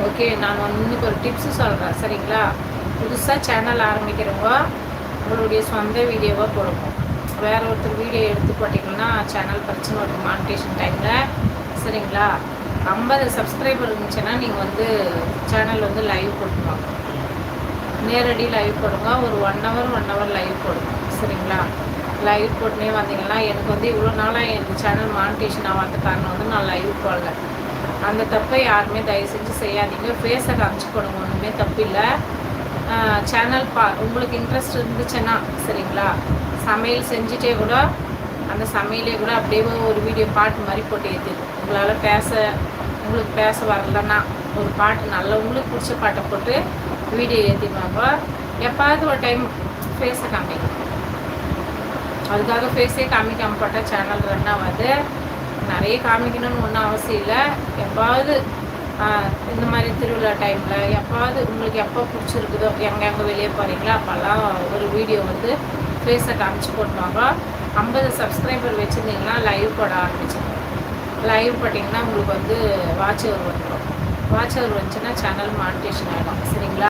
Okay, நான் இன்னைக்கு ஒரு டிப்ஸு சொல்கிறேன் சரிங்களா. புதுசாக சேனல் ஆரம்பிக்கிறவங்க உங்களுடைய சொந்த வீடியோவாக போடுங்க. வேறு ஒருத்தர் வீடியோ எடுத்து போட்டிங்கன்னா சேனல் பிரச்சனை வரும் மானிட்டேஷன் டைமில் சரிங்களா. 50 சப்ஸ்கிரைபர் இருந்துச்சுன்னா நீங்கள் வந்து சேனல் வந்து லைவ் போட்டுருங்க. நேரடி லைவ் போடுங்க. ஒரு 1 ஹவர் லைவ் போடுங்க சரிங்களா. லைவ் போட்டுனே வந்தீங்கன்னா எனக்கு வந்து இவ்வளோ நாளாக எனக்கு சேனல் மானிட்டேஷன் ஆகாத காரணம் வந்து நான் லைவ் போடல. அந்த தப்பை யாருமே தயவு செஞ்சு செய்யாதீங்க. ஃபேஸை காமிச்சு போடுங்க, ஒன்றுமே தப்பு இல்லை. சேனல் உங்களுக்கு இன்ட்ரெஸ்ட் இருந்துச்சுன்னா சரிங்களா, சமையல் செஞ்சுட்டே கூட அந்த சமையலே கூட அப்படியே ஒரு வீடியோ பாட்டு மாதிரி போட்டு ஏற்றிடும். உங்களுக்கு பேச வரலன்னா ஒரு பாட்டு நல்ல உங்களுக்கு பிடிச்ச பாட்டை போட்டு வீடியோ ஏற்றிடுவாங்க. எப்பாவது ஒரு டைம் ஃபேஸை காமிங்க. அதுக்காக ஃபேஸே காமிக்காம போட்டால் சேனல் ரன் ஆகாது. நிறைய காமிக்கணும்னு ஒன்றும் அவசியம் இல்லை. எப்பாவது இந்த மாதிரி திருவிழா டைமில் எப்பாவது உங்களுக்கு எப்போ பிடிச்சிருக்குதோ, எங்கே வெளியே போகிறீங்களா அப்போல்லாம் ஒரு வீடியோ வந்து ஃபேஸை காமிச்சு போட்டுவாங்க. 50 சப்ஸ்கிரைபர் வச்சுருந்தீங்கன்னா லைவ் போட ஆரம்பிச்சிடும். லைவ் போட்டிங்கன்னா உங்களுக்கு வந்து வாட்ச் ஹவர் வந்துடும். வாட்ச் ஹவர் வந்துச்சுன்னா சேனல் மானிட்டேஷன் ஆகிடும் சரிங்களா.